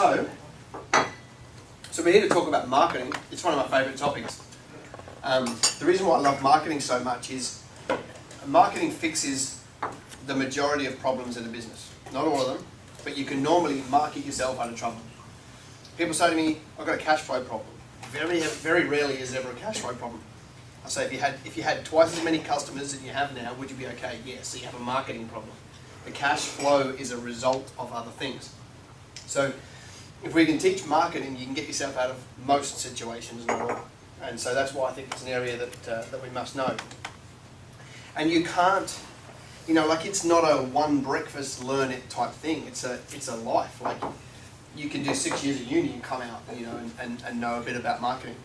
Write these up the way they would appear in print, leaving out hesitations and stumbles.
So we're here to talk about marketing. It's one of my favourite topics. The reason why I love marketing so much is marketing fixes the majority of problems in a business. Not all of them, but you can normally market yourself out of trouble. People say to me, I've got a cash flow problem. Very rarely is there ever a cash flow problem. I say, if you had twice as many customers that you have now, would you be okay? Yes, so you have a marketing problem. The cash flow is a result of other things. So if we can teach marketing, you can get yourself out of most situations, not all. And so that's why I think it's an area that we must know. And you can't, like it's not a one breakfast learn it type thing. It's a life. Like you can do 6 years at uni and come out, and know a bit about marketing.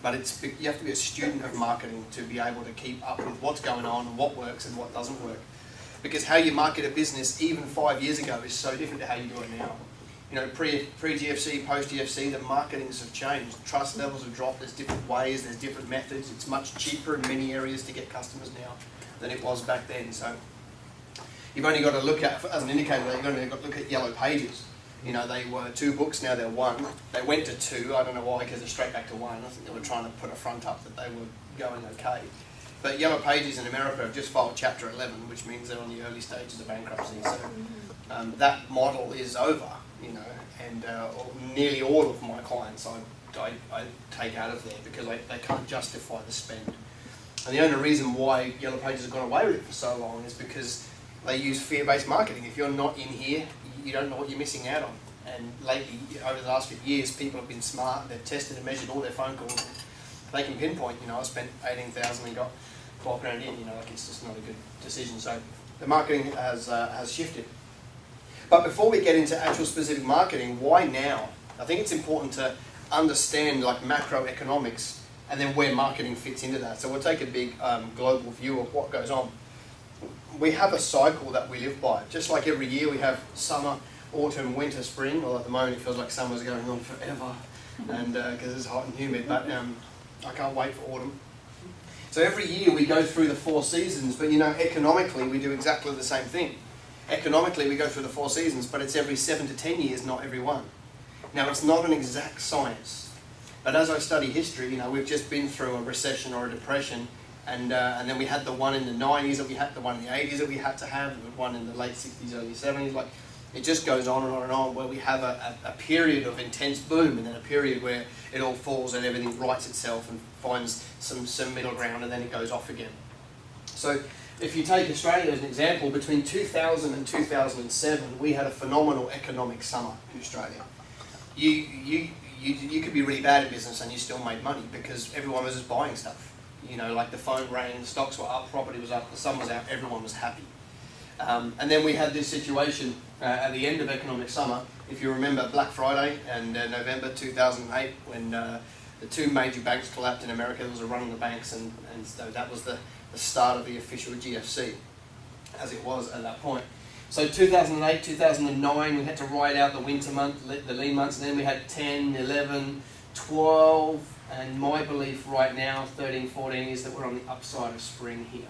But you have to be a student of marketing to be able to keep up with what's going on and what works and what doesn't work. Because how you market a business even 5 years ago is so different to how you do it now. Pre-GFC, post-GFC, the marketings have changed. Trust levels have dropped. There's different ways, there's different methods. It's much cheaper in many areas to get customers now than it was back then. So you've only got to look at, as an indicator, you've only got to look at Yellow Pages. They were 2 books, now they're 1. They went to 2, I don't know why, because they're straight back to 1. I think they were trying to put a front up that they were going okay. But Yellow Pages in America have just filed Chapter 11, which means they're on the early stages of bankruptcy. So that model is over, and nearly all of my clients I take out of there because they can't justify the spend. And the only reason why Yellow Pages have gone away with it for so long is because they use fear-based marketing. If you're not in here, you don't know what you're missing out on. And lately, over the last few years, people have been smart. They've tested and measured all their phone calls. They can pinpoint, I spent 18,000 and got 12 grand in, it's just not a good decision. So the marketing has shifted. But before we get into actual specific marketing, why now? I think it's important to understand macroeconomics and then where marketing fits into that. So we'll take a big global view of what goes on. We have a cycle that we live by. Just like every year we have summer, autumn, winter, spring. Well, at the moment it feels like summer's going on forever, and because it's hot and humid. But I can't wait for autumn. So every year we go through the 4 seasons. But economically we do exactly the same thing. Economically we go through the 4 seasons, but it's every 7 to 10 years, not every one. Now it's not an exact science, but as I study history, we've just been through a recession or a depression. And then we had the one in the 90s, that we had the one in the 80s that we had to have, the one in the late 60s, early 70s. It just goes on and on and on, where we have a period of intense boom, and then a period where it all falls and everything rights itself and finds some middle ground, and then it goes off again. So if you take Australia as an example, between 2000 and 2007, we had a phenomenal economic summer in Australia. You could be really bad at business and you still made money because everyone was just buying stuff. The phone rang, the stocks were up, property was up, the sun was out, everyone was happy. And then we had this situation at the end of economic summer. If you remember Black Friday and November 2008, when the 2 major banks collapsed in America, there was a run on the banks, and so that was the start of the official GFC, as it was at that point. So 2008, 2009, we had to ride out the winter month, the lean months, and then we had 10, 11, 12, and my belief right now, 13, 14, is that we're on the upside of spring here.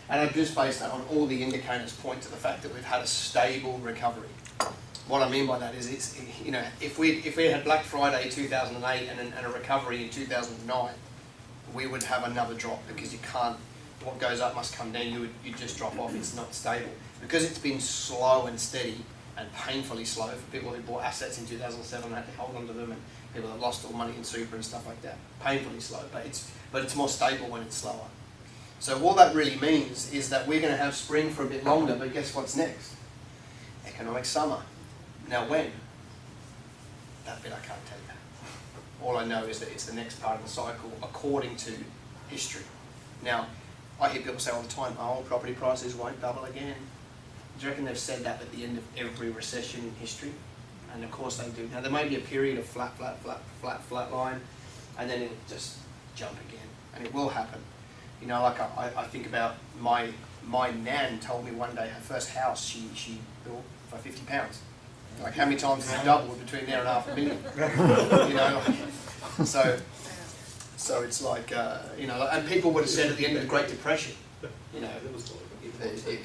And I've just based that on all the indicators point to the fact that we've had a stable recovery. What I mean by that is, if we had Black Friday 2008 and a recovery in 2009, we would have another drop, because you can't, what goes up must come down, you just drop off, it's not stable. Because it's been slow and steady, and painfully slow for people who bought assets in 2007 and had to hold on to them, and people that lost all money in super and stuff like that. Painfully slow, but it's more stable when it's slower. So all that really means is that we're going to have spring for a bit longer, but guess what's next? Economic summer. Now when? That bit I can't tell you. All I know is that it's the next part of the cycle according to history. Now, I hear people say all the time, property prices won't double again. Do you reckon they've said that at the end of every recession in history? And of course they do. Now there may be a period of flat line, and then it'll just jump again, and it will happen. I think about my nan told me one day her first house she built for £50. Like, how many times has it doubled between there and $500,000? So it's like, and people would have said at the end of the Great Depression, it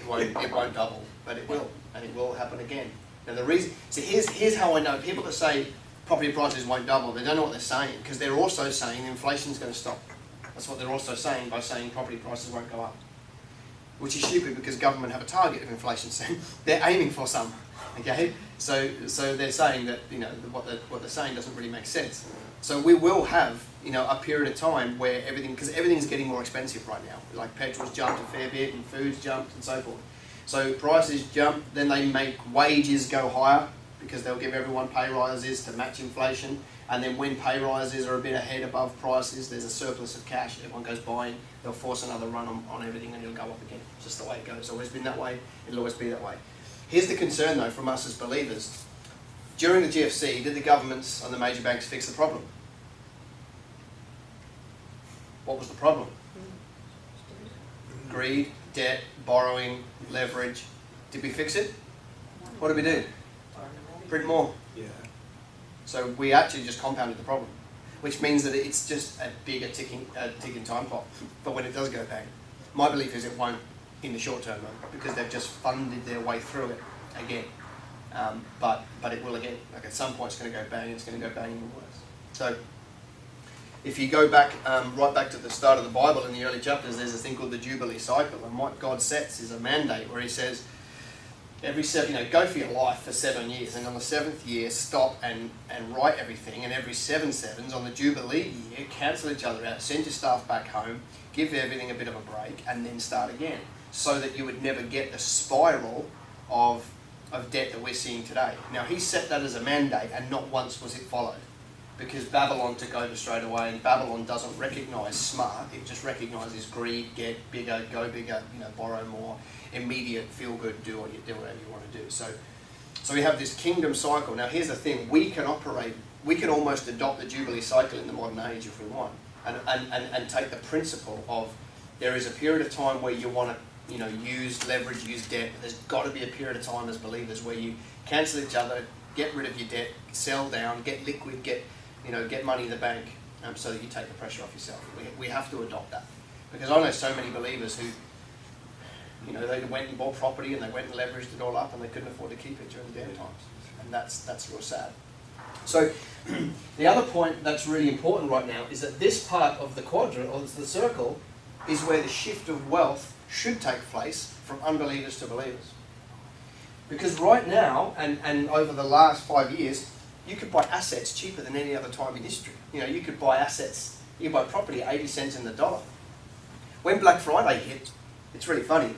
won't double, but it will, and it will happen again. Now the reason, so here's how I know. People that say property prices won't double, they don't know what they're saying, because they're also saying inflation's going to stop. That's what they're also saying by saying property prices won't go up. Which is stupid, because government have a target of inflation, so they're aiming for some. Okay, so they're saying that, you know, what they're saying doesn't really make sense. So we will have, you know, a period of time where because everything's getting more expensive right now. Like petrol's jumped a fair bit, and food's jumped, and so forth. So prices jump, then they make wages go higher, because they'll give everyone pay rises to match inflation. And then when pay rises are a bit ahead above prices, there's a surplus of cash, everyone goes buying, they'll force another run on everything, and it'll go up again. It's just the way it goes. It's always been that way, it'll always be that way. Here's the concern though from us as believers. During the GFC, did the governments and the major banks fix the problem? What was the problem? Greed, debt, borrowing, leverage. Did we fix it? What did we do? Print more. Yeah. So we actually just compounded the problem, which means that it's just a bigger ticking time clock for when it does go bang. My belief is it won't in the short term though, because they've just funded their way through it again. But it will again. Like at some point it's going to go bang, it's going to go bang even worse. So if you go back, right back to the start of the Bible in the early chapters, there's a thing called the jubilee cycle, and what God sets is a mandate where He says, every 7, you know, go for your life for 7 years, and on the 7th year stop and write everything, and every 7 sevens on the jubilee year cancel each other out, send your staff back home, give everything a bit of a break, and then start again, so that you would never get the spiral of debt that we're seeing today. Now He set that as a mandate, and not once was it followed, because Babylon took over straight away, and Babylon doesn't recognise smart, it just recognises greed, get bigger, go bigger, you know, borrow more, immediate, feel good, do whatever you want to do. So we have this kingdom cycle. Now here's the thing, we can almost adopt the Jubilee cycle in the modern age if we want, and take the principle of there is a period of time where you want to, you know, use leverage, use debt. There's got to be a period of time as believers where you cancel each other, get rid of your debt, sell down, get liquid, get money in the bank, so that you take the pressure off yourself. We have to adopt that, because I know so many believers who, you know, they went and bought property and they went and leveraged it all up and they couldn't afford to keep it during the down times, and that's real sad. So the other point that's really important right now is that this part of the quadrant, or the circle, is where the shift of wealth should take place from unbelievers to believers. Because right now, and over the last 5 years, you could buy assets cheaper than any other time in history. You know, you could buy assets, you could buy property at 80 cents in the dollar. When Black Friday hit, it's really funny.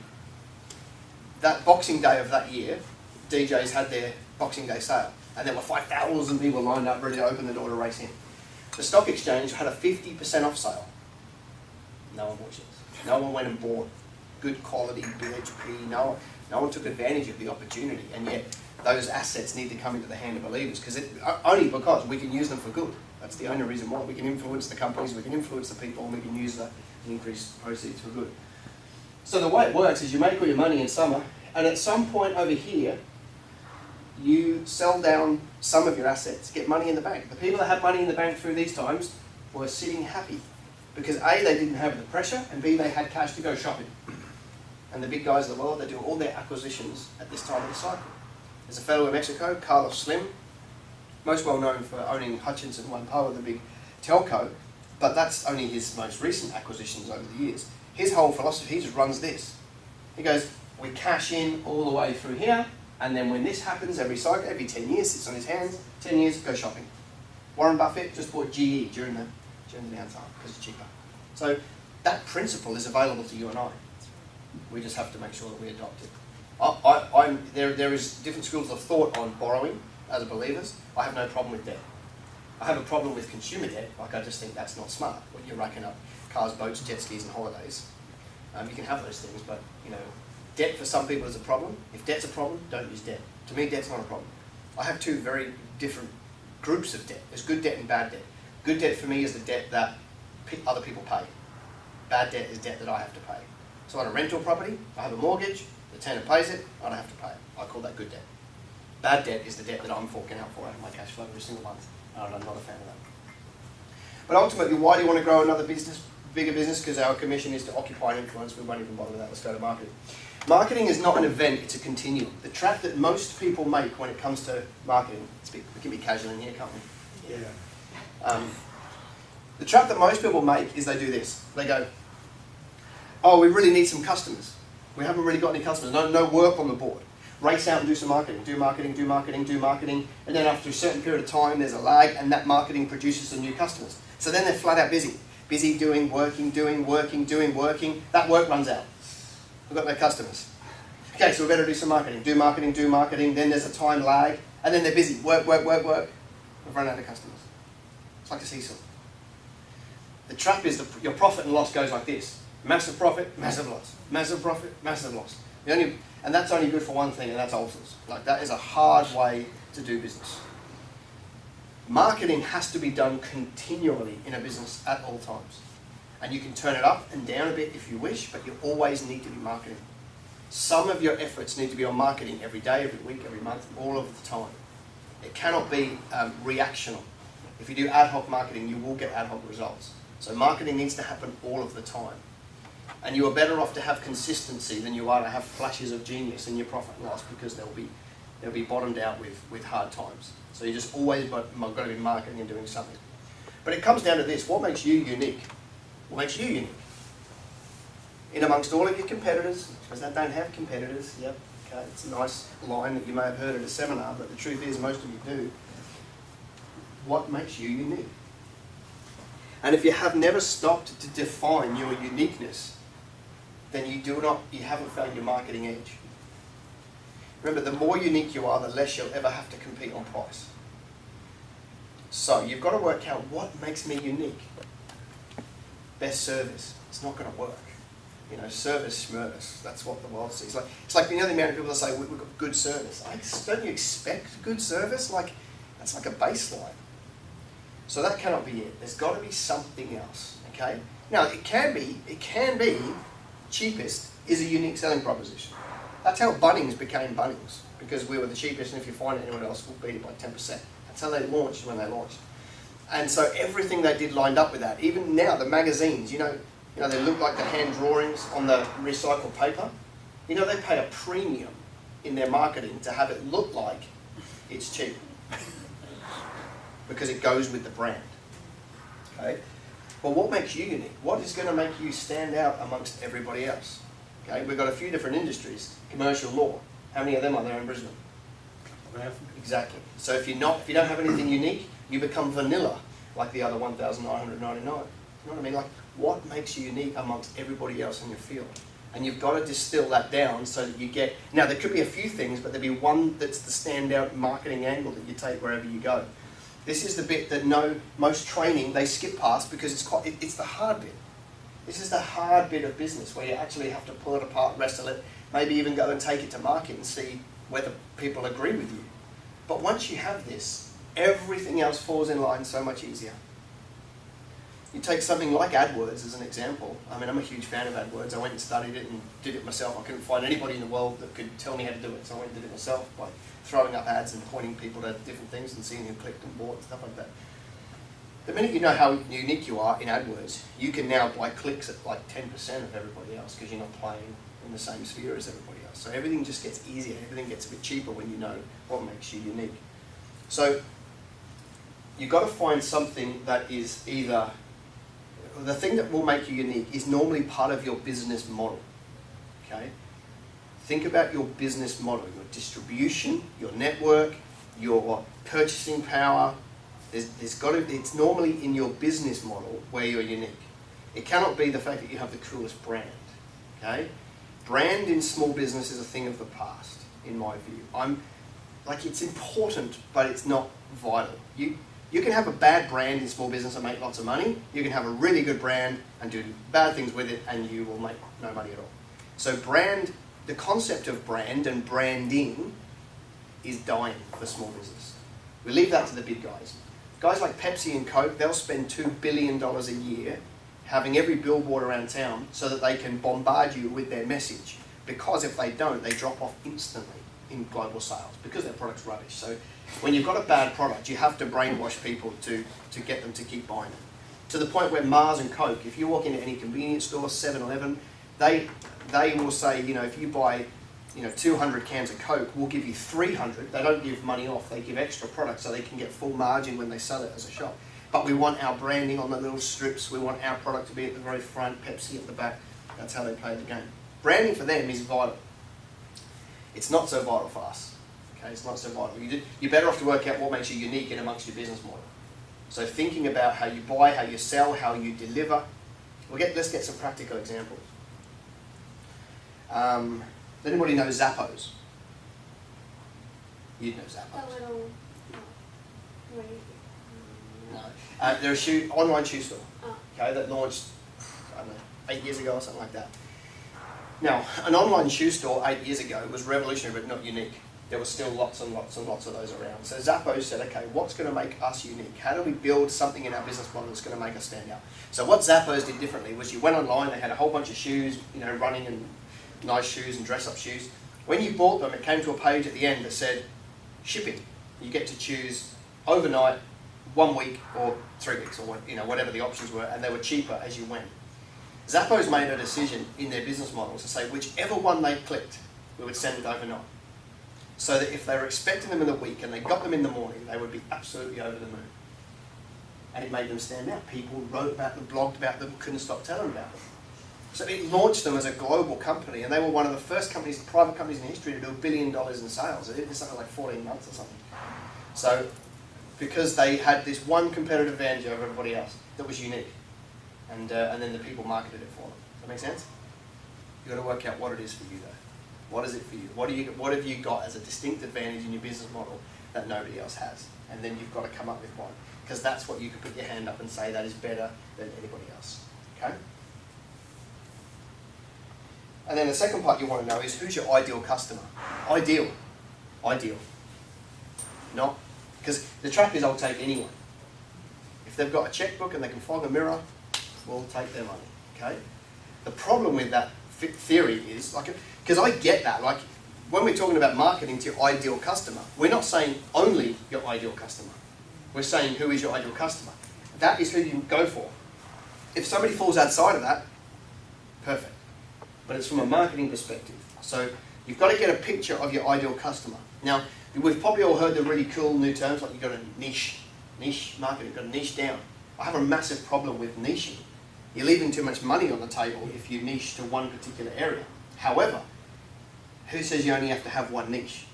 That Boxing Day of that year, DJs had their Boxing Day sale, and there were 5,000 people lined up ready to open the door to race in. The stock exchange had a 50% off sale. No one bought shares. No one went and bought good quality BHP. No one took advantage of the opportunity, and yet those assets need to come into the hand of believers, only because we can use them for good. That's the only reason why. We can influence the companies, we can influence the people, and we can use the increased proceeds for good. So the way it works is you make all your money in summer, and at some point over here, you sell down some of your assets, get money in the bank. The people that had money in the bank through these times were sitting happy, because A, they didn't have the pressure, and B, they had cash to go shopping. And the big guys of the world, they do all their acquisitions at this time of the cycle. There's a fellow in Mexico, Carlos Slim, most well known for owning Hutchinson, one part of the big telco, but that's only his most recent acquisitions over the years. His whole philosophy, he just runs this. He goes, we cash in all the way through here, and then when this happens every cycle, every 10 years, sits on his hands, 10 years, go shopping. Warren Buffett just bought GE during the downtime because it's cheaper. So that principle is available to you and I. We just have to make sure that we adopt it. There is different schools of thought on borrowing as believers. I have no problem with debt. I have a problem with consumer debt. Like, I just think that's not smart. When you're racking up cars, boats, jet skis, and holidays, you can have those things, but you know, debt for some people is a problem. If debt's a problem, don't use debt. To me, debt's not a problem. I have two very different groups of debt. There's good debt and bad debt. Good debt for me is the debt that other people pay. Bad debt is debt that I have to pay. So on a rental property, I have a mortgage, the tenant pays it, I don't have to pay it. I call that good debt. Bad debt is the debt that I'm forking out for out of my cash flow every single month. And I'm not a fan of that. But ultimately, why do you want to grow another business, bigger business? Because our commission is to occupy and influence. We won't even bother with that. Let's go to market. Marketing is not an event, it's a continuum. The trap that most people make when it comes to marketing, we can be casual in here, can't we? Yeah. The trap that most people make is they do this. They go, oh, we really need some customers. We haven't really got any customers, no work on the board. Race out and do some marketing, do marketing, do marketing, do marketing, and then after a certain period of time there's a lag and that marketing produces some new customers. So then they're flat out busy. Busy doing, working, that work runs out. We've got no customers. Okay, so we better do some marketing, do marketing, then there's a time lag, and then they're busy, work. We've run out of customers. It's like a seesaw. The trap is your profit and loss goes like this. Massive profit, massive loss. Massive profit, massive loss. And that's only good for one thing, and that's ulcers. Like, that is a hard way to do business. Marketing has to be done continually in a business at all times. And you can turn it up and down a bit if you wish, but you always need to be marketing. Some of your efforts need to be on marketing every day, every week, every month, all of the time. It cannot be reactional. If you do ad hoc marketing, you will get ad hoc results. So marketing needs to happen all of the time. And you are better off to have consistency than you are to have flashes of genius in your profit and loss, because they'll be bottomed out with hard times. So you just always got to be marketing and doing something. But it comes down to this: what makes you unique? What makes you unique? In amongst all of your competitors, because they don't have competitors. Yep, okay, it's a nice line that you may have heard at a seminar, but the truth is most of you do. What makes you unique? And if you have never stopped to define your uniqueness, then you haven't found your marketing edge. Remember, the more unique you are, the less you'll ever have to compete on price. So you've got to work out what makes me unique. Best service. It's not going to work. Service, schmervis. That's what the world sees. It's like the amount of people that say we've got good service. Don't you expect good service? That's like a baseline. So that cannot be it. There's got to be something else. Okay. Now it can be cheapest is a unique selling proposition. That's how Bunnings became Bunnings, because we were the cheapest, and if you find anyone else, we'll beat it by 10%. That's how they launched when they launched. And so everything they did lined up with that. Even now, the magazines, they look like the hand drawings on the recycled paper. They pay a premium in their marketing to have it look like it's cheap, because it goes with the brand. Okay? Well, what makes you unique? What is going to make you stand out amongst everybody else? Okay, we've got a few different industries. Commercial law. How many of them are there in Brisbane? Exactly. So if you don't have anything unique, you become vanilla, like the other 1,999. You know what I mean? What makes you unique amongst everybody else in your field? And you've got to distill that down so that you get... Now, there could be a few things, but there'll be one that's the standout marketing angle that you take wherever you go. This is the bit that most training they skip past, because it's the hard bit. This is the hard bit of business where you actually have to pull it apart, wrestle it, maybe even go and take it to market and see whether people agree with you. But once you have this, everything else falls in line so much easier. You take something like AdWords as an example. I mean, I'm a huge fan of AdWords. I went and studied it and did it myself. I couldn't find anybody in the world that could tell me how to do it, so I went and did it myself by throwing up ads and pointing people to different things and seeing who clicked and bought and stuff like that. The minute you know how unique you are in AdWords, you can now buy clicks at like 10% of everybody else, because you're not playing in the same sphere as everybody else. So everything just gets easier. Everything gets a bit cheaper when you know what makes you unique. So you've got to find something that is either... The thing that will make you unique is normally part of your business model. Okay? Think about your business model, your distribution, your network, your purchasing power. It's normally in your business model where you're unique. It cannot be the fact that you have the coolest brand. Okay? Brand in small business is a thing of the past, in my view. It's important, but it's not vital. You can have a bad brand in small business and make lots of money. You can have a really good brand and do bad things with it, and you will make no money at all. So the concept of brand and branding is dying for small business. We leave that to the big guys. Guys like Pepsi and Coke, they'll spend $2 billion a year having every billboard around town so that they can bombard you with their message. Because if they don't, they drop off instantly in global sales because their product's rubbish. So when you've got a bad product, you have to brainwash people to get them to keep buying it. To the point where Mars and Coke, if you walk into any convenience store, 7-Eleven, they will say, you know, if you buy, you know, 200 cans of Coke, we'll give you 300. They don't give money off, they give extra product so they can get full margin when they sell it as a shop. But we want our branding on the little strips, we want our product to be at the very front, Pepsi at the back. That's how they play the game. Branding for them is vital. It's not so vital for us. Okay, it's not so vital. You're better off to work out what makes you unique in amongst your business model. So thinking about how you buy, how you sell, how you deliver. Let's get some practical examples. Does anybody know Zappos? You'd know Zappos. The little, No. They're a online shoe store. Oh. Okay, that launched, I don't know, 8 years ago or something like that. Now, an online shoe store 8 years ago was revolutionary but not unique. There were still lots and lots and lots of those around. So Zappos said, okay, what's going to make us unique? How do we build something in our business model that's going to make us stand out? So what Zappos did differently was you went online, they had a whole bunch of shoes, you know, running and nice shoes and dress-up shoes. When you bought them, it came to a page at the end that said, shipping. You get to choose overnight, 1 week, or 3 weeks, or you know, whatever the options were, and they were cheaper as you went. Zappos made a decision in their business model to say whichever one they clicked, we would send it overnight. So that if they were expecting them in the week and they got them in the morning, they would be absolutely over the moon. And it made them stand out. People wrote about them, blogged about them, couldn't stop telling about them. So it launched them as a global company, and they were one of the first companies, private companies in history to do $1 billion in sales. It did something like 14 months or something. So because they had this one competitive advantage over everybody else that was unique. And then the people marketed it for them. Does that make sense? You've got to work out what it is for you though. What is it for you? What have you got as a distinct advantage in your business model that nobody else has? And then you've got to come up with one. Because that's what you can put your hand up and say that is better than anybody else. Okay? And then the second part you want to know is who's your ideal customer? Ideal. Not. Because the trap is I'll take anyone. If they've got a checkbook and they can fog a mirror, we'll take their money. Okay? The problem with that theory is, because I get that, like when we're talking about marketing to your ideal customer, we're not saying only your ideal customer. We're saying who is your ideal customer. That is who you go for. If somebody falls outside of that, perfect. But it's from a marketing perspective. So you've got to get a picture of your ideal customer. Now, we've probably all heard the really cool new terms, like you've got a niche marketing, you've got to niche down. I have a massive problem with niching. You're leaving too much money on the table if you niche to one particular area. However, who says you only have to have one niche?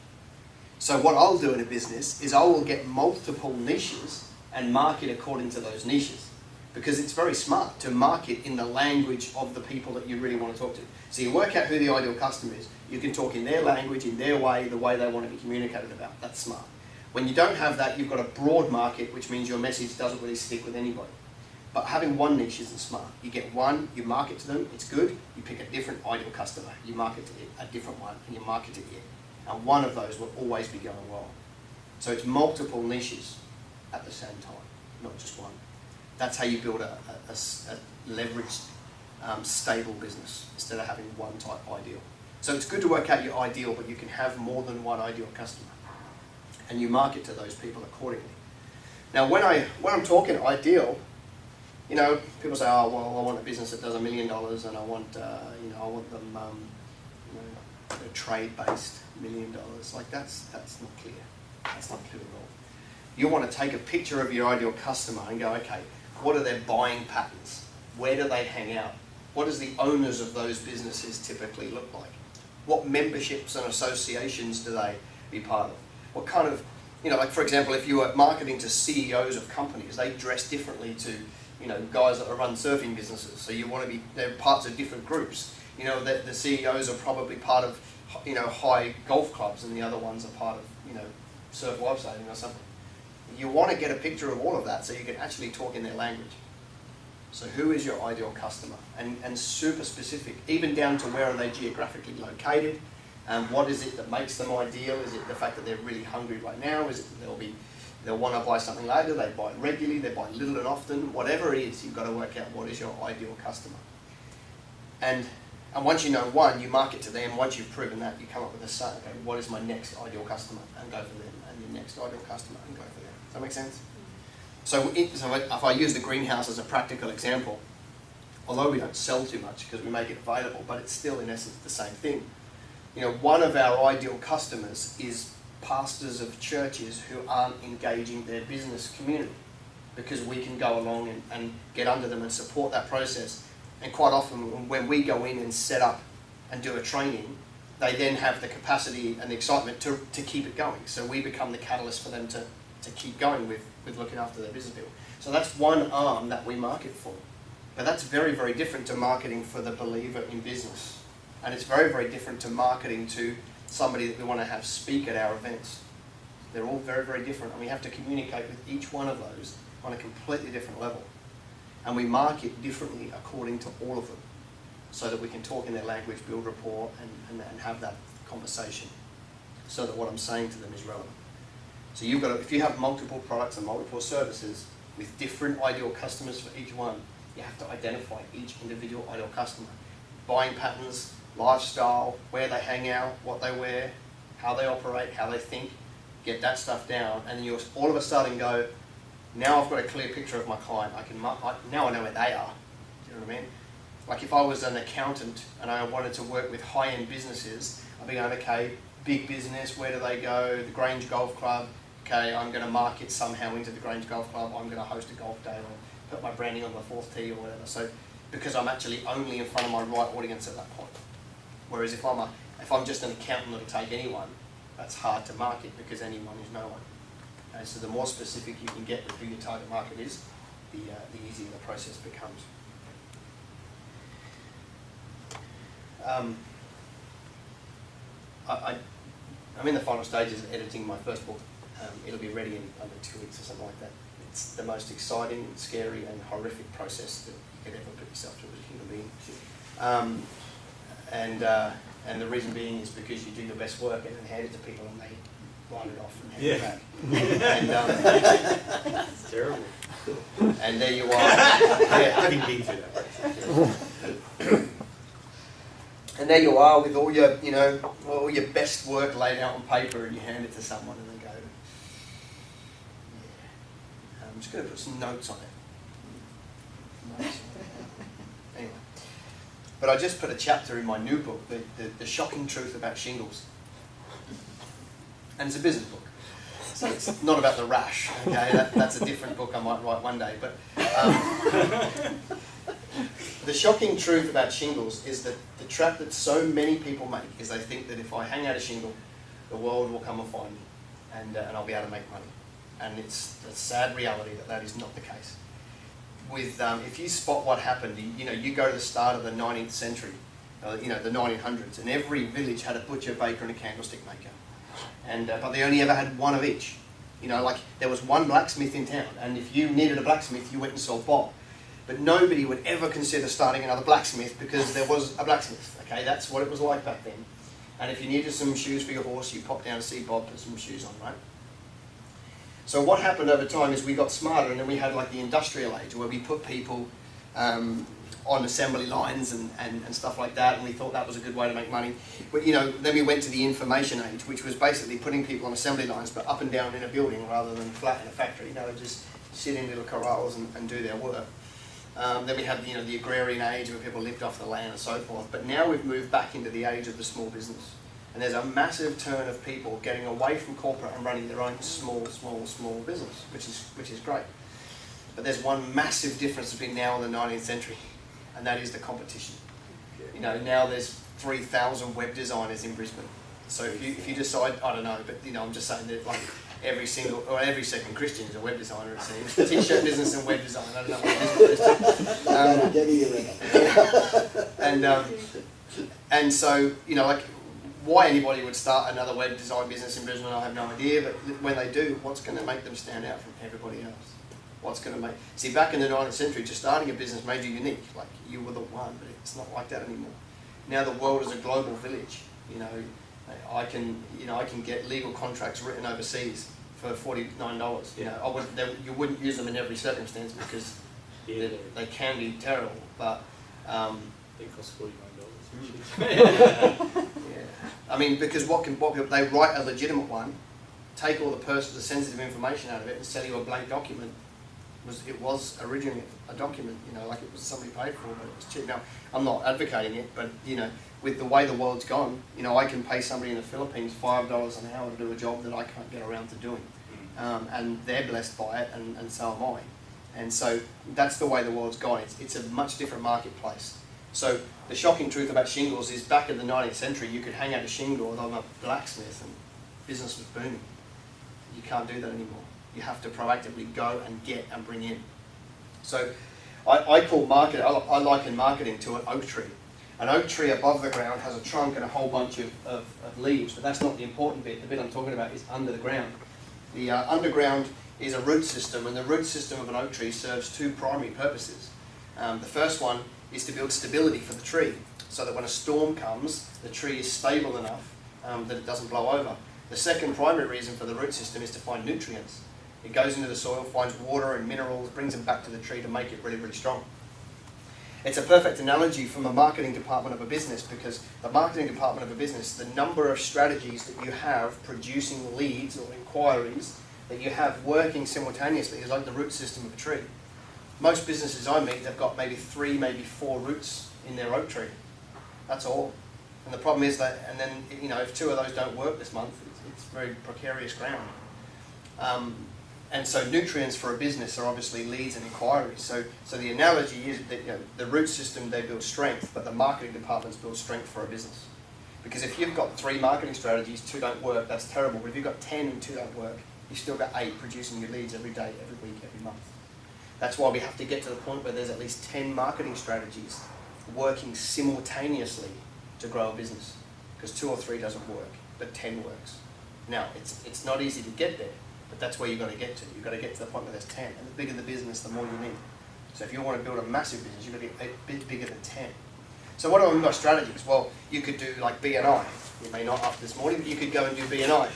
So what I'll do in a business is I will get multiple niches and market according to those niches. Because it's very smart to market in the language of the people that you really want to talk to. So you work out who the ideal customer is. You can talk in their language, in their way, the way they want to be communicated about. That's smart. When you don't have that, you've got a broad market, which means your message doesn't really stick with anybody. But having one niche isn't smart. You get one, you market to them, it's good. You pick a different ideal customer, you market to it, a different one, and you market to it. And one of those will always be going well. So it's multiple niches at the same time, not just one. That's how you build a leveraged, stable business instead of having one type ideal. So it's good to work out your ideal, but you can have more than one ideal customer. And you market to those people accordingly. Now, when I'm talking ideal, you know, people say, oh, well, I want a business that does $1 million, and I want them, trade-based $1 million. Like that's not clear. That's not clear at all. You want to take a picture of your ideal customer and go, okay, what are their buying patterns? Where do they hang out? What does the owners of those businesses typically look like? What memberships and associations do they be part of? What kind of, like for example, if you were marketing to CEOs of companies, they dress differently to, guys that run surfing businesses. So you want to be, they're parts of different groups. The CEOs are probably part of, high golf clubs, and the other ones are part of, surf lifesaving or something. You want to get a picture of all of that so you can actually talk in their language. So who is your ideal customer? And super specific, even down to where are they geographically located, and what is it that makes them ideal? Is it the fact that they're really hungry right now? Is it that they'll want to buy something later, they buy it regularly, they buy little and often? Whatever it is, you've got to work out what is your ideal customer. And once you know one, you market to them. Once you've proven that, you come up with a set, okay, what is my next ideal customer? And go for them. And your next ideal customer, and go for them. Does that make sense? So if I use the greenhouse as a practical example, although we don't sell too much because we make it available, but it's still in essence the same thing. You know, one of our ideal customers is pastors of churches who aren't engaging their business community, because we can go along and get under them and support that process. And quite often when we go in and set up and do a training, they then have the capacity and the excitement to keep it going. So we become the catalyst for them to keep going with looking after their business people. So that's one arm that we market for. But that's very, very different to marketing for the believer in business. And it's very, very different to marketing to somebody that we want to have speak at our events. They're all very, very different, and we have to communicate with each one of those on a completely different level. And we market differently according to all of them, so that we can talk in their language, build rapport, and have that conversation, so that what I'm saying to them is relevant. So you've got to, if you have multiple products and multiple services with different ideal customers for each one, you have to identify each individual ideal customer. Buying patterns, lifestyle, where they hang out, what they wear, how they operate, how they think, get that stuff down, and then you'll all of a sudden go, now I've got a clear picture of my client. Now I know where they are. Do you know what I mean? Like if I was an accountant and I wanted to work with high-end businesses, I'd be going, okay, big business, where do they go? The Grange Golf Club. Okay, I'm going to market somehow into the Grange Golf Club. I'm going to host a golf day or put my branding on the fourth tee or whatever. So, because I'm actually only in front of my right audience at that point. Whereas if I'm just an accountant that'll take anyone, that's hard to market because anyone is no one. Okay, so the more specific you can get with who your target market is, the easier the process becomes. I'm in the final stages of editing my first book. It'll be ready in under 2 weeks or something like that. It's the most exciting, scary, and horrific process that you could ever put yourself through as a human being. And the reason being is because you do your best work and then hand it to people and they write it off and hand it back. It's terrible. And there you are. Yeah. Having been through that. And there you are with all your, all your best work laid out on paper, and you hand it to someone and they go, yeah, I'm just going to put some notes on it. Anyway. But I just put a chapter in my new book, the shocking truth about shingles. And it's a business book. So it's not about the rash, okay? That's a different book I might write one day. But the shocking truth about shingles is that the trap that so many people make is they think that if I hang out a shingle, the world will come and find me, and I'll be able to make money. And it's a sad reality that is not the case. With if you spot what happened, you go to the start of the 19th century, the 1900s, and every village had a butcher, baker, and a candlestick maker. And but they only ever had one of each. Like there was one blacksmith in town, and if you needed a blacksmith, you went and saw Bob. But nobody would ever consider starting another blacksmith because there was a blacksmith. Okay, that's what it was like back then. And if you needed some shoes for your horse, you popped down to see Bob, put some shoes on, right? So what happened over time is we got smarter, and then we had like the industrial age where we put people on assembly lines and stuff like that, and we thought that was a good way to make money. But then we went to the information age, which was basically putting people on assembly lines, but up and down in a building rather than flat in a factory. They just sit in little corrals and do their work. Then we had the agrarian age where people lived off the land and so forth. But now we've moved back into the age of the small business. And there's a massive turn of people getting away from corporate and running their own small business, which is great. But there's one massive difference between now and the 19th century, and that is the competition. Now there's 3,000 web designers in Brisbane. So if you decide, I don't know, but I'm just saying that like every second Christian is a web designer, it seems. T-shirt business and web design. I don't know what it is. And so like why anybody would start another web design business in Brisbane, I have no idea. But when they do, what's going to make them stand out from everybody else? What's going to see, back in the 19th century, just starting a business made you unique. Like you were the one, but it's not like that anymore. Now the world is a global village. I can get legal contracts written overseas for $49. You wouldn't use them in every circumstance because they can be terrible. But they cost $49. Yeah. I mean, because what people, they write a legitimate one, take all the sensitive information out of it, and sell you a blank document it was originally a document, like it was somebody paid for, but it was cheap. Now, I'm not advocating it, but with the way the world's gone, I can pay somebody in the Philippines $5 an hour to do a job that I can't get around to doing. And they're blessed by it, and so am I. And so that's the way the world's gone. It's a much different marketplace. So the shocking truth about shingles is back in the 19th century, you could hang out a shingle on a blacksmith and business was booming. You can't do that anymore. You have to proactively go and get and bring in. So I call marketing, I liken marketing to an oak tree. An oak tree above the ground has a trunk and a whole bunch of leaves, but that's not the important bit. The bit I'm talking about is under the ground. The underground is a root system, and the root system of an oak tree serves two primary purposes. The first one is to build stability for the tree, so that when a storm comes, the tree is stable enough that it doesn't blow over. The second primary reason for the root system is to find nutrients. It goes into the soil, finds water and minerals, brings them back to the tree to make it really, really strong. It's a perfect analogy from a marketing department of a business, because the marketing department of a business, the number of strategies that you have producing leads or inquiries that you have working simultaneously is like the root system of a tree. Most businesses I meet, they've got maybe 3, maybe 4 roots in their oak tree. That's all. And the problem is that, and then if 2 of those don't work this month, it's very precarious ground. And so nutrients for a business are obviously leads and inquiries. So the analogy is that the root system, they build strength, but the marketing departments build strength for a business. Because if you've got 3 marketing strategies, 2 don't work, that's terrible. But if you've got 10 and 2 don't work, you've still got 8 producing your leads every day, every week, every month. That's why we have to get to the point where there's at least 10 marketing strategies working simultaneously to grow a business. Because 2 or 3 doesn't work, but 10 works. Now, it's not easy to get there, but that's where you've got to get to. You've got to get to the point where there's 10. And the bigger the business, the more you need. So if you want to build a massive business, you've got to get a bit bigger than 10. So what do I mean by strategies? Well, you could do like BNI. You may not after this morning, but you could go and do BNI.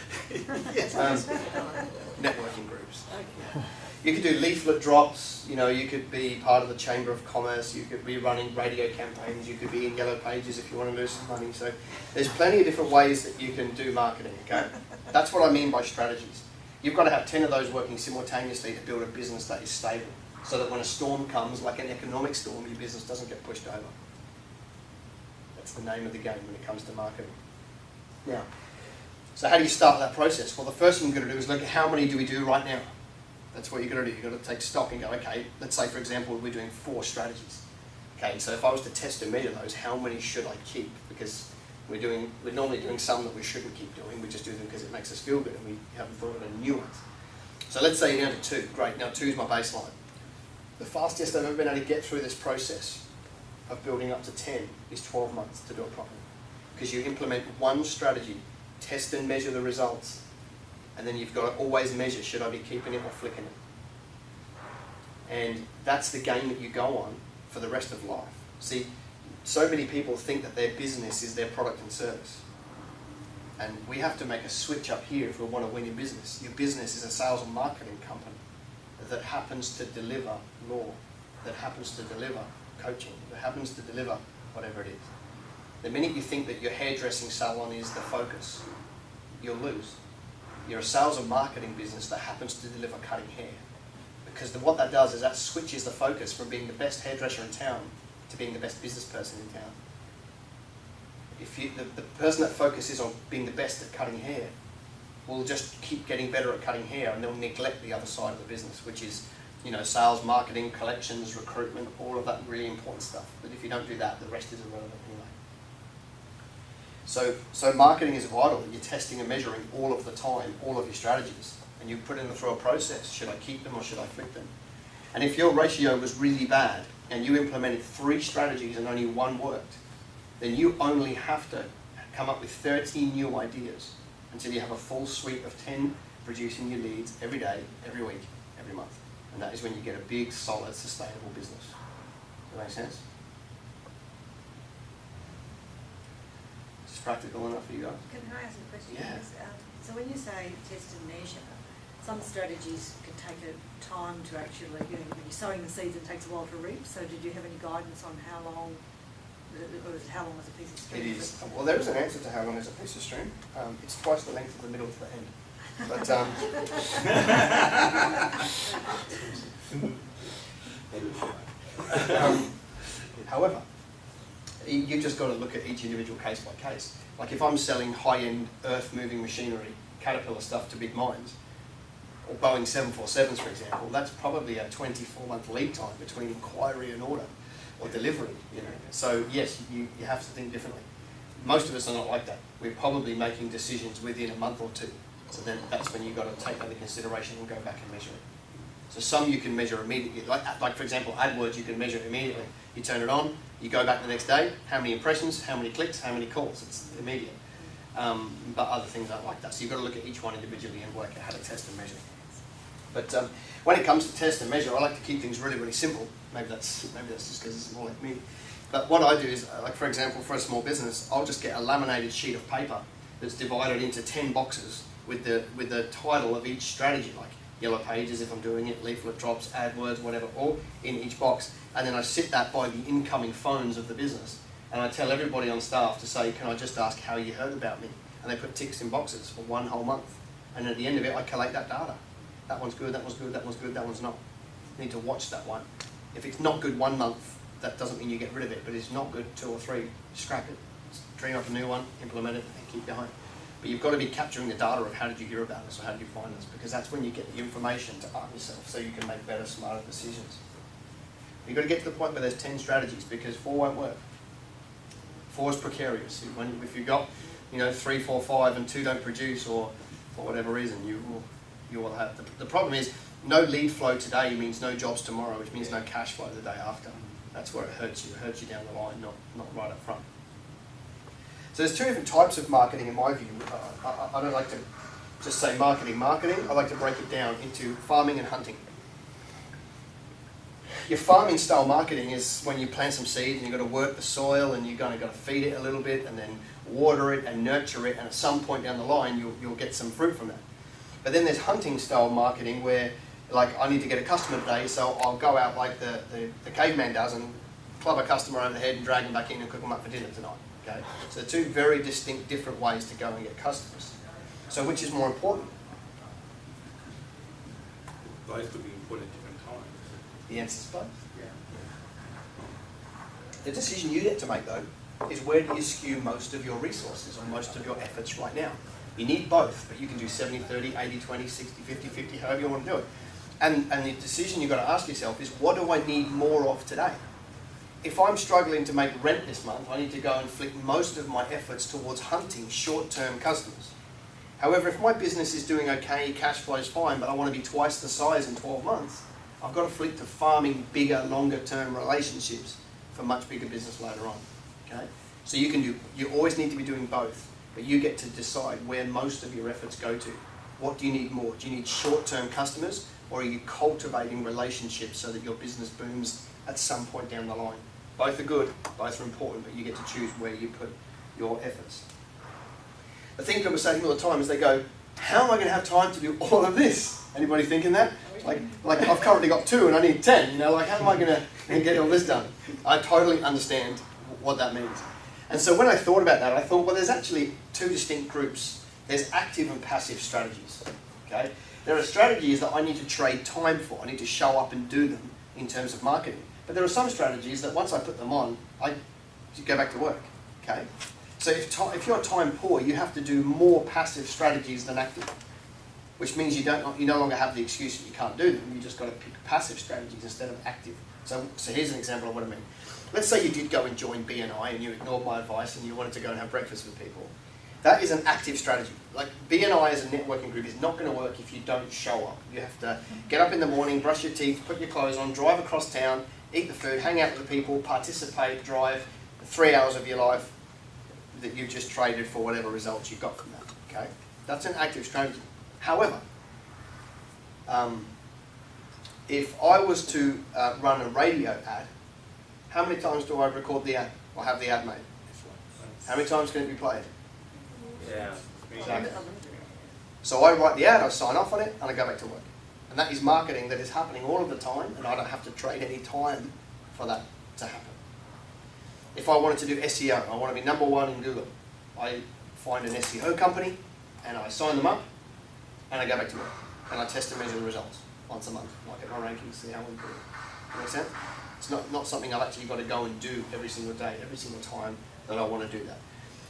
Networking groups. You could do leaflet drops, you could be part of the Chamber of Commerce, you could be running radio campaigns, you could be in Yellow Pages if you want to lose some money. So there's plenty of different ways that you can do marketing, okay? That's what I mean by strategies. You've got to have 10 of those working simultaneously to build a business that is stable, so that when a storm comes, like an economic storm, your business doesn't get pushed over. That's the name of the game when it comes to marketing. Now, so how do you start that process? Well, the first thing you've got to do is look at how many do we do right now. That's what you've got to do. You've got to take stock and go, okay, let's say, for example, we're doing 4 strategies. Okay, so if I was to test and measure those, how many should I keep? Because we're normally doing some that we shouldn't keep doing. We just do them because it makes us feel good and we haven't thought of any new ones. So let's say you're down to 2. Great, now 2 is my baseline. The fastest I've ever been able to get through this process of building up to 10 is 12 months to do it properly. Because you implement one strategy, test and measure the results, and then you've got to always measure, should I be keeping it or flicking it? And that's the game that you go on for the rest of life. See, so many people think that their business is their product and service. And we have to make a switch up here if we want to win in business. Your business is a sales and marketing company that happens to deliver law, that happens to deliver coaching, that happens to deliver whatever it is. The minute you think that your hairdressing salon is the focus, you'll lose. You're a sales and marketing business that happens to deliver cutting hair. Because what that does is that switches the focus from being the best hairdresser in town to being the best business person in town. If the person that focuses on being the best at cutting hair will just keep getting better at cutting hair, and they'll neglect the other side of the business, which is sales, marketing, collections, recruitment, all of that really important stuff. But if you don't do that, the rest is irrelevant anyway. So marketing is vital. You're testing and measuring all of the time, all of your strategies, and you put in through a process. Should I keep them or should I flick them? And if your ratio was really bad and you implemented 3 strategies and only 1 worked, then you only have to come up with 13 new ideas until you have a full suite of 10 producing your leads every day, every week, every month. And that is when you get a big, solid, sustainable business. Does that make sense? Is this practical enough for you guys? Can I ask a question? Yeah. So when you say test and measure, some strategies can take a time to actually, when you're sowing the seeds, it takes a while to reap. So did you have any guidance on how long, or is it how long is a piece of string? It is. Well, there is an answer to how long is a piece of string. It's twice the length of the middle to the end. But always got to look at each individual case by case. Like if I'm selling high-end earth-moving machinery, Caterpillar stuff to big mines, or Boeing 747s, for example, that's probably a 24-month lead time between inquiry and order or delivery. You know, so yes, you have to think differently. Most of us are not like that. We're probably making decisions within a month or two. So then that's when you've got to take that into consideration and go back and measure it. So some you can measure immediately. Like for example, AdWords you can measure immediately. You turn it on, you go back the next day, how many impressions, how many clicks, how many calls. It's immediate. But other things aren't like that. So you've got to look at each one individually and work out how to test and measure. But when it comes to test and measure, I like to keep things really, really simple. Maybe that's just because it's more like me. But what I do is, like for example, for a small business, I'll just get a laminated sheet of paper that's divided into 10 boxes with the title of each strategy, like Yellow Pages if I'm doing it, leaflet drops, AdWords, whatever, all in each box. And then I sit that by the incoming phones of the business. And I tell everybody on staff to say, can I just ask how you heard about me? And they put ticks in boxes for one whole month. And at the end of it, I collate that data. That one's good, that one's good, that one's good, that one's not. You need to watch that one. If it's not good 1 month, that doesn't mean you get rid of it, but it's not good 2 or 3, scrap it. Dream up a new one, implement it, and keep going. But you've got to be capturing the data of how did you hear about us, or how did you find us, because that's when you get the information to arm yourself so you can make better, smarter decisions. You've got to get to the point where there's 10 strategies, because 4 won't work. 4 is precarious. If you've got 3, 4, 5 and 2 don't produce, or for whatever reason, you will have. The problem is no lead flow today means no jobs tomorrow, which means no cash flow the day after. That's where it hurts you. It hurts you down the line, not right up front. So there's 2 different types of marketing in my view. I don't like to just say marketing. I like to break it down into farming and hunting. Your farming style marketing is when you plant some seeds and you've got to work the soil and you're going to feed it a little bit and then water it and nurture it, and at some point down the line you'll get some fruit from that. But then there's hunting style marketing where, like, I need to get a customer today, so I'll go out like the caveman does and club a customer over the head and drag them back in and cook them up for dinner tonight. Okay? So 2 very distinct different ways to go and get customers. So which is more important? Both could be important at different times. The answer is both. Yeah. The decision you get to make though is where do you skew most of your resources or most of your efforts right now. You need both, but you can do 70-30, 80-20, 60-50-50, however you want to do it. And the decision you've got to ask yourself is, what do I need more of today? If I'm struggling to make rent this month, I need to go and flick most of my efforts towards hunting short-term customers. However, if my business is doing okay, cash flow is fine, but I want to be twice the size in 12 months, I've got to flick to farming bigger, longer-term relationships for much bigger business later on. Okay? So you always need to be doing both. But you get to decide where most of your efforts go to. What do you need more? Do you need short-term customers, or are you cultivating relationships so that your business booms at some point down the line? Both are good, both are important, but you get to choose where you put your efforts. The thing people say to me all the time is they go, how am I going to have time to do all of this? Anybody thinking that? Like I've currently got 2 and I need 10, like how am I going to get all this done? I totally understand what that means. And so when I thought about that, I thought, well, there's actually 2 distinct groups. There's active and passive strategies. Okay? There are strategies that I need to trade time for. I need to show up and do them in terms of marketing. But there are some strategies that once I put them on, I go back to work. Okay? So if you're time poor, you have to do more passive strategies than active, which means you no longer have the excuse that you can't do them. You just got to pick passive strategies instead of active. So here's an example of what I mean. Let's say you did go and join BNI and you ignored my advice and you wanted to go and have breakfast with people. That is an active strategy. Like BNI as a networking group is not going to work if you don't show up. You have to get up in the morning, brush your teeth, put your clothes on, drive across town, eat the food, hang out with the people, participate, drive 3 hours of your life that you've just traded for whatever results you got from that. Okay? That's an active strategy. However, if I was to run a radio ad, how many times do I record the ad or have the ad made? How many times can it be played? Yeah. Exactly. So I write the ad, I sign off on it, and I go back to work. And that is marketing that is happening all of the time, and I don't have to trade any time for that to happen. If I wanted to do SEO, I want to be #1 in Google. I find an SEO company, and I sign them up, and I go back to work. And I test and measure the results once a month. I get my rankings, see how I'm doing. Make sense? It's not something I've actually got to go and do every single day, every single time that I want to do that.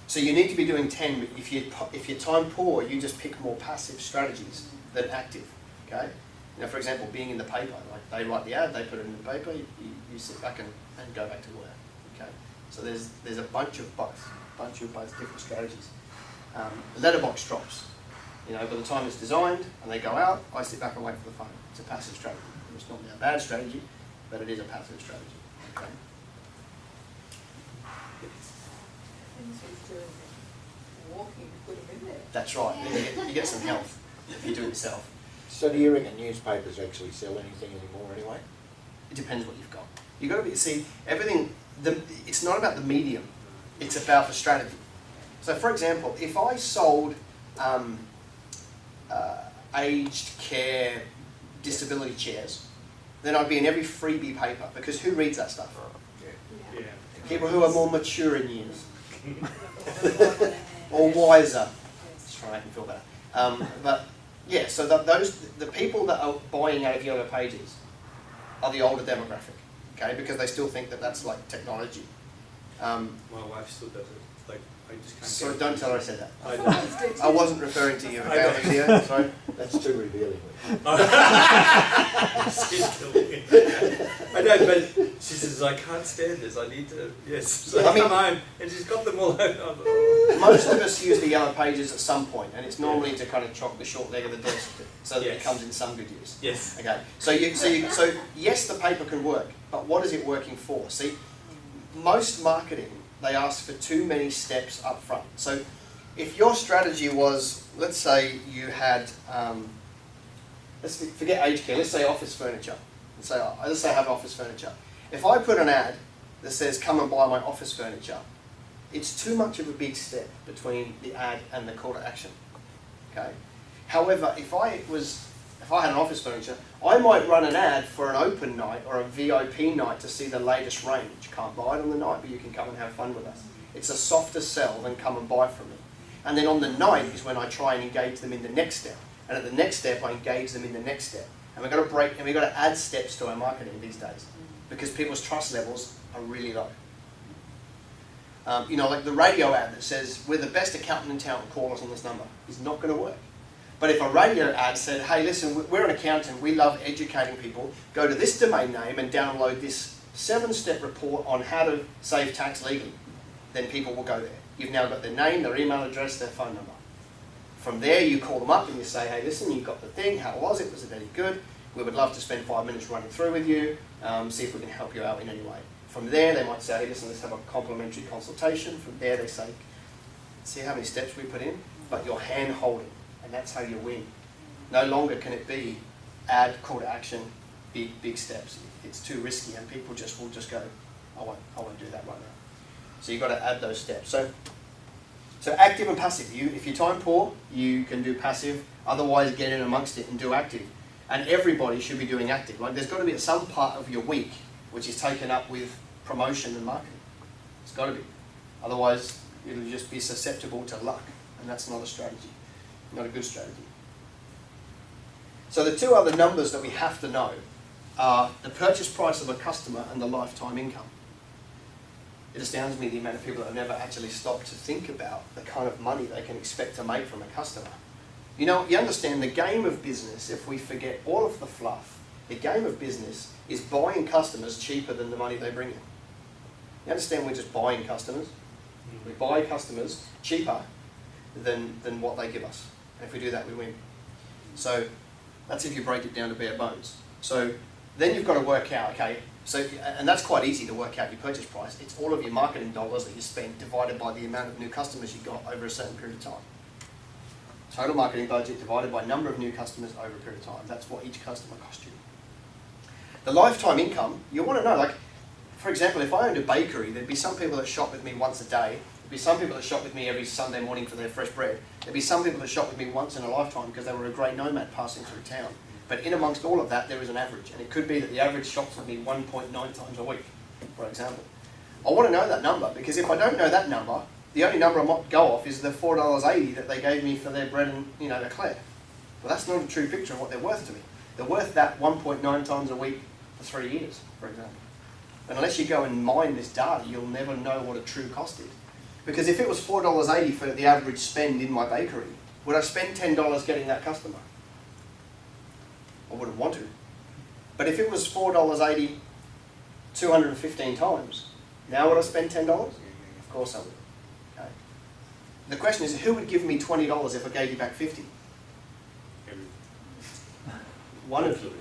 So you need to be doing 10, but if you're time poor, you just pick more passive strategies than active, okay? You know, for example, being in the paper, like they write the ad, they put it in the paper, you sit back and go back to work, okay? So there's a bunch of both different strategies. Letterbox drops. You know, by the time it's designed and they go out, I sit back and wait for the phone. It's a passive strategy. It's not a bad strategy, but it is a passive strategy. Okay? Walking, put them in there. That's right. You get some health if you do it yourself. So do you reckon newspapers actually sell anything anymore anyway? It depends what you've got. You've got to see everything. It's not about the medium. It's about the strategy. So, for example, if I sold aged care disability chairs, then I'd be in every freebie paper, because who reads that stuff? Yeah. People who are more mature in years. Or wiser. Just try to make them feel better. But yeah, so the people that are buying out of Yellow Pages are the older demographic, okay? Because they still think that that's like technology. My wife still does it. Like, I just can't. So don't tell her I said that. I know. I wasn't referring to you. I know. Okay, Leo, sorry. That's too revealing. She's killing me. I know, but she says, I can't stand this. I need to. Yes. So I come home and she's got them all over. Most of us use the Yellow Pages at some point, and it's normally to kind of chop the short leg of the desk so that it Yes. comes in some good use. Yes. Okay. So yes, the paper can work, but what is it working for? See, most marketing, they ask for too many steps up front. So if your strategy was, let's say you had, let's forget aged care, let's say office furniture. Let's say I have office furniture. If I put an ad that says, come and buy my office furniture, it's too much of a big step between the ad and the call to action. Okay. However, if I had an office furniture, I might run an ad for an open night or a VIP night to see the latest range. You can't buy it on the night, but you can come and have fun with us. It's a softer sell than come and buy from me. And then on the night is when I try and engage them in the next step. And at the next step, I engage them in the next step. And we've got to add steps to our marketing these days, because people's trust levels are really low. You know, like the radio ad that says, we're the best accountant in town, call us on this number, is not going to work. But if a radio ad said, hey, listen, we're an accountant, we love educating people, go to this domain name and download this 7-step report on how to save tax legally, then people will go there. You've now got their name, their email address, their phone number. From there, you call them up and you say, hey, listen, you got the thing, how was it? Was it any good? We would love to spend 5 minutes running through with you, see if we can help you out in any way. From there, they might say, hey, listen, let's have a complimentary consultation. From there, they say, see how many steps we put in? But you're hand-holding, and that's how you win. No longer can it be add, call to action, big steps. It's too risky, and people will just go, I won't do that right now. So you've got to add those steps. So active and passive. If you're time poor, you can do passive. Otherwise, get in amongst it and do active. And everybody should be doing active. Like, there's got to be some part of your week which is taken up with promotion and marketing. It's got to be. Otherwise, it'll just be susceptible to luck, and that's not a strategy, not a good strategy. So the two other numbers that we have to know are the purchase price of a customer and the lifetime income. It astounds me the amount of people that have never actually stopped to think about the kind of money they can expect to make from a customer. You know, you understand the game of business, if we forget all of the fluff, the game of business is buying customers cheaper than the money they bring in. You understand we're just buying customers? We buy customers cheaper than what they give us. And if we do that, we win. So that's if you break it down to bare bones. So then you've got to work out, okay, so, and that's quite easy to work out your purchase price. It's all of your marketing dollars that you spend divided by the amount of new customers you got over a certain period of time. Total marketing budget divided by number of new customers over a period of time. That's what each customer cost you. The lifetime income, you want to know, like, for example, if I owned a bakery, there'd be some people that shop with me once a day. There'd be some people that shop with me every Sunday morning for their fresh bread. There'd be some people that shop with me once in a lifetime because they were a great nomad passing through town. But in amongst all of that, there is an average. And it could be that the average shops with me 1.9 times a week, for example. I want to know that number, because if I don't know that number, the only number I might go off is the $4.80 that they gave me for their bread and, eclair. Well, that's not a true picture of what they're worth to me. They're worth that 1.9 times a week for 3 years, for example. And unless you go and mine this data, you'll never know what a true cost is. Because if it was $4.80 for the average spend in my bakery, would I spend $10 getting that customer? I wouldn't want to. But if it was $4.80 215 times, now would I spend $10? Of course I would. Okay. The question is, who would give me $20 if I gave you back 50? One of you.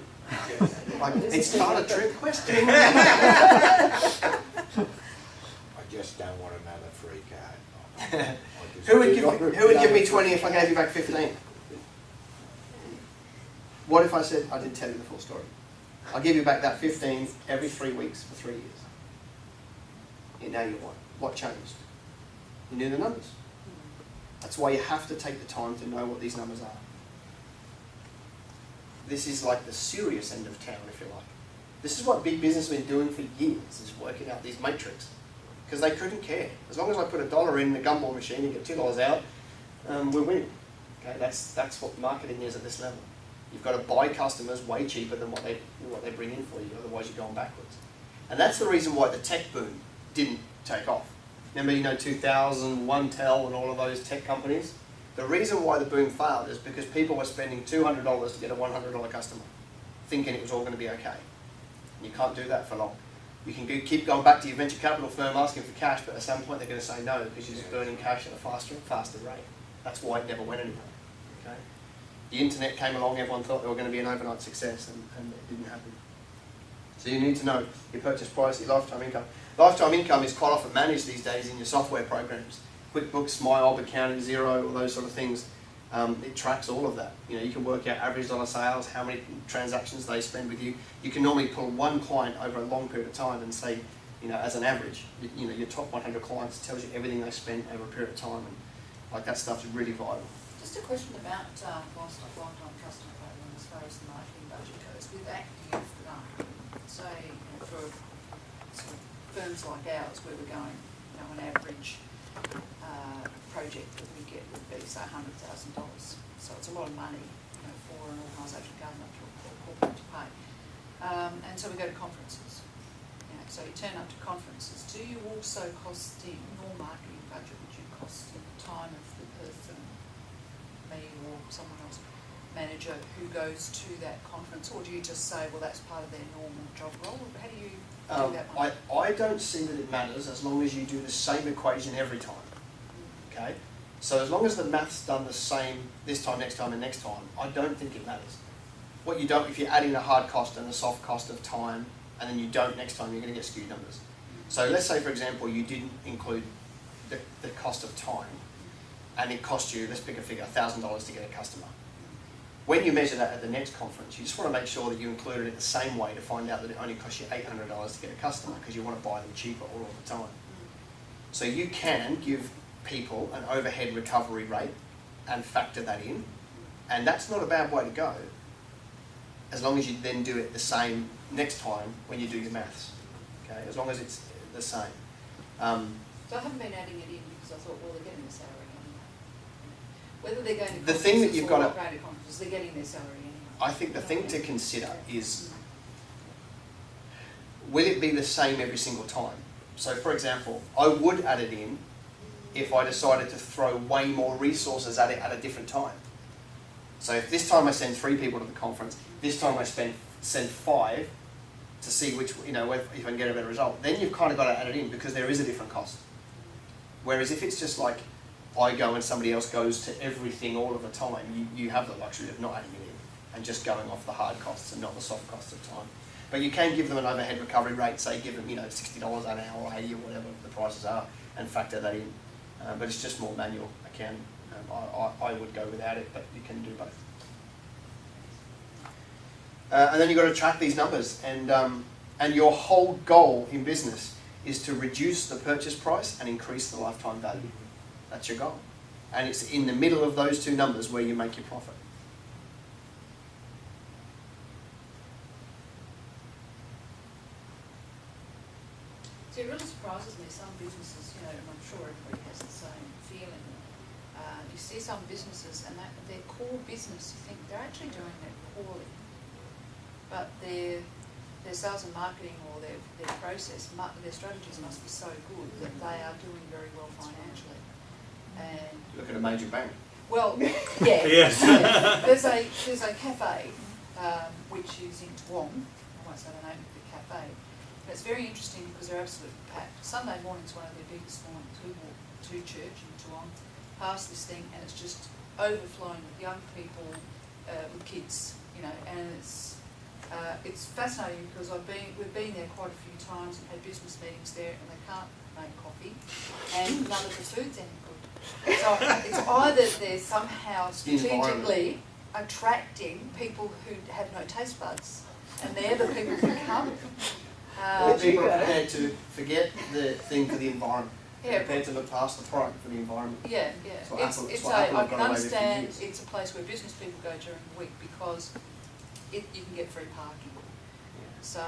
Like, it's not a trick question. I just don't want another free card. Who would give me 20 if I gave you back 15? What if I said, I didn't tell you the full story. I'll give you back that 15 every 3 weeks for 3 years. And now you want. What changed? You knew the numbers. That's why you have to take the time to know what these numbers are. This is like the serious end of town, if you like. This is what big business has been doing for years, is working out these matrix. Because they couldn't care. As long as I put $1 in the gumball machine and get $2 out, we're winning. Okay, that's what marketing is at this level. You've got to buy customers way cheaper than what they bring in for you, otherwise you're going backwards. And that's the reason why the tech boom didn't take off. Remember, 2000, OneTel and all of those tech companies? The reason why the boom failed is because people were spending $200 to get a $100 customer, thinking it was all going to be okay. And you can't do that for long. You can keep going back to your venture capital firm asking for cash, but at some point they're going to say no because you're just burning cash at a faster and faster rate. That's why it never went anywhere. Okay? The internet came along, everyone thought they were going to be an overnight success, and it didn't happen. So you need to know your purchase price, your lifetime income. Lifetime income is quite often managed these days in your software programs. QuickBooks, MyOb, Accounting, Xero, all those sort of things. It tracks all of that. You can work out average dollar sales, how many transactions they spend with you. You can normally pull one client over a long period of time and say, as an average, your top 100 clients tells you everything they spend over a period of time, and like that stuff's really vital. Just a question about lifetime customer program as far as the marketing budget goes. With acting say for sort of firms like ours where we're going, an average project that we get would be say $100,000. So it's a lot of money, for an organisation going up to a corporate to pay. And so we go to conferences. So you turn up to conferences. Do you also cost in your marketing budget? Would you cost in the time of the person, me or someone else, manager who goes to that conference, or do you just say, well, that's part of their normal job role? How do you do that one? I don't see that it matters as long as you do the same equation every time. Okay? So as long as the math's done the same this time, next time, and next time, I don't think it matters. What you don't, if you're adding a hard cost and a soft cost of time, and then you don't next time, you're going to get skewed numbers. So let's say, for example, you didn't include the cost of time, and it cost you, let's pick a figure, $1,000 to get a customer. When you measure that at the next conference, you just want to make sure that you included it the same way to find out that it only costs you $800 to get a customer, because you want to buy them cheaper all of the time. So you can give people an overhead recovery rate and factor that in, and that's not a bad way to go, as long as you then do it the same next time when you do your maths. Okay, as long as it's the same. So I haven't been adding it in because I thought, well, they're getting their salary anyway. Whether they're going to the thing that you've got not going to conferences, they're getting their salary anyway. I think the thing to consider is, will it be the same every single time? So for example, I would add it in if I decided to throw way more resources at it at a different time. So if this time I send 3 people to the conference, this time I send 5 to see which, if I can get a better result, then you've kind of got to add it in because there is a different cost. Whereas if it's just like I go and somebody else goes to everything all of the time, you have the luxury of not adding it in and just going off the hard costs and not the soft costs of time. But you can give them an overhead recovery rate, say give them $60 an hour or 80 or whatever the prices are, and factor that in. But it's just more manual accounting. I would go without it, but you can do both. And then you've got to track these numbers, and your whole goal in business is to reduce the purchase price and increase the lifetime value. That's your goal. And it's in the middle of those two numbers where you make your profit. So it really surprises me, some businesses, and I'm sure everybody has the same feeling. You see some businesses and their core business, you think they're actually doing it poorly, but they're their sales and marketing or their process, their strategies must be so good that they are doing very well financially. And Look at a major bank. well, yeah. Yes. There's a cafe which is in Toowong. I won't say the name of the cafe. But it's very interesting because they're absolutely packed. Sunday morning's one of their biggest mornings. We walk to church in Toowong, past this thing, and it's just overflowing with young people, with kids, you know. And it's fascinating because we've been there quite a few times and had business meetings there, and they can't make coffee, and none of the food's any good. So it's either they're somehow strategically attracting people who have no taste buds, and they're the people who come. Or people are prepared to forget the thing for the environment. Yeah. Prepared to look past the product for the environment. Yeah. So I can understand it's a place where business people go during the week because you can get free parking. So,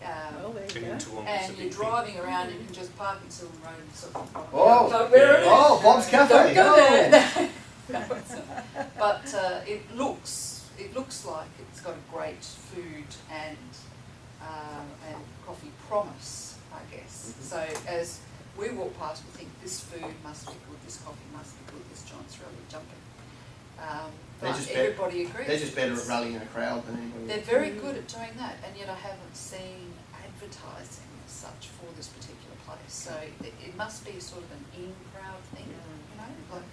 and you're driving around, you can just park in Sylvan Road and sort of. Oh, Bob's Cafe. Don't go there. No, it's not. But it looks like it's got a great food and coffee promise, I guess. Mm-hmm. So as we walk past, we think this food must be good, this coffee must be good, this joint's really jumping. But everybody agrees. They're just better at rallying a crowd than anybody. They're very good at doing that, and yet I haven't seen advertising as such for this particular place. So it must be sort of an in-crowd thing, you know, like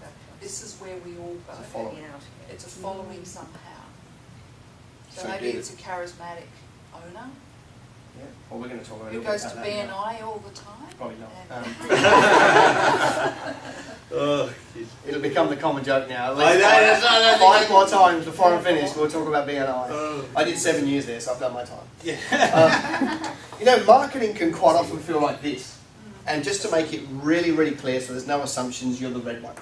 this is where we all go. It's a following. It's a following somehow. So So maybe do it's a charismatic owner Yeah. Well, we're going to talk about who it. goes to BNI all the time. Probably not. And Oh, It'll become the common joke now. At I least know. 5 more times before I'm finished, we'll talk about BNI. Oh. I did 7 years there, so I've done my time. Yeah. You know, marketing can quite often feel like this. And just to make it really, really clear, so there's no assumptions, you're the red one.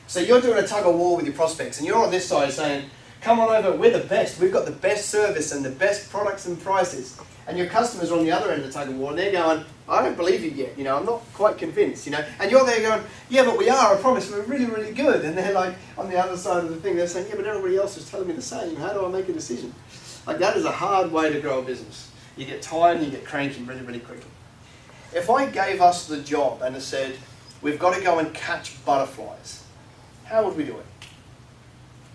So you're doing a tug of war with your prospects, and you're on this side saying, come on over, we're the best, we've got the best service and the best products and prices. And your customers are on the other end of the tug of war, and they're going, I don't believe you yet, you know, I'm not quite convinced, you know. And you're there going, yeah, but we are, I promise, we're really, really good. And they're like, on the other side of the thing, they're saying, yeah, but everybody else is telling me the same, how do I make a decision? Like, that is a hard way to grow a business. You get tired and you get cranky really, really quickly. If I gave us the job and said, we've got to go and catch butterflies, how would we do it?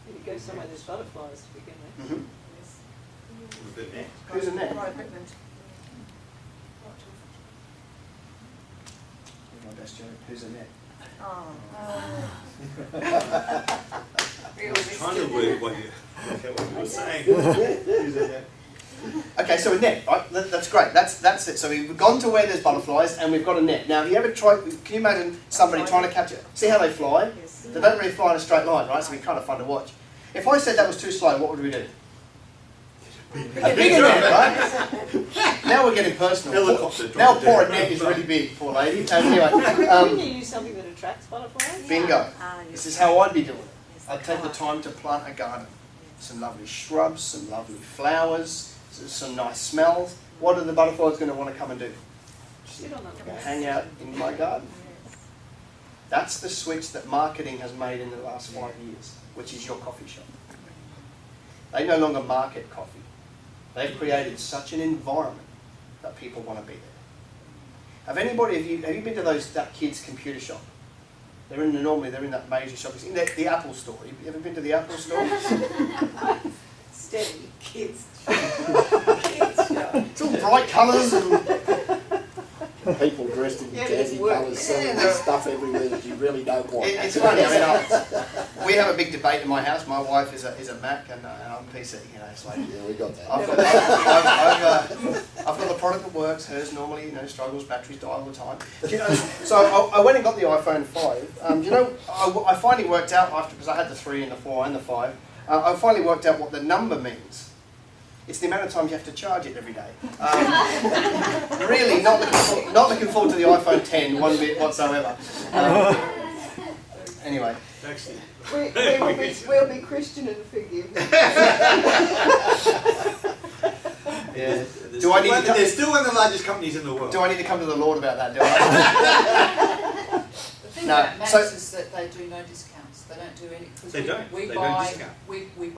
You go somewhere there's butterflies to begin with. Mm-hmm. With the net. Who's a net? Right equipment. My best joke. Who's a net? Oh. real I was trying to work what you were saying. Who's a net? Okay, so a net, right? That's great. That's it. So we've gone to where there's butterflies and we've got a net. Now, have you ever tried? Can you imagine somebody trying to catch it? See how they fly? Yes. They don't really fly in a straight line, right? So it's kind of fun to watch. If I said that was too slow, what would we do? A bigger net, right? Now we're getting personal. Helicopter. Now poor net is really big, poor lady. Anyway, Couldn't you use something that attracts butterflies? bingo. Yes. This is how I'd be doing it. Yes, I'd take the time to plant a garden. Some lovely shrubs, some lovely flowers, some nice smells. What are the butterflies going to want to come and do? Sit on them. Hang out in my garden. Yes. That's the switch that marketing has made in the last 5 years, which is your coffee shop. They no longer market coffee. They've created such an environment that people want to be there. Have you been to that kid's computer shop? Normally they're in that major shop. It's in the Apple store. Have you ever been to the Apple store? Steady, kids. It's all bright colours and People dressed in Yeah, but jazzy it's work. colours selling Yeah, stuff everywhere that you really don't want. it's funny. I mean, we have a big debate in my house. My wife is a Mac and I'm PC. You know, it's like Yeah, we got that. I've got the product that works. Hers normally, struggles. Batteries die all the time. Do you know, so I went and got the iPhone 5. Do you know, I finally worked out because I had the 3 and the 4 and the 5. I finally worked out what the number means. It's the amount of times you have to charge it every day. Really, not looking forward to the iPhone 10 one bit whatsoever. Anyway. Actually. We'll be Christian and forgive. Yeah. They're still one of the largest companies in the world. Do I need to come to the Lord about that? Do I? The thing No, about Macs so- is that they do no discounts. They don't do any. 'Cause They don't. We They buy. don't discount. We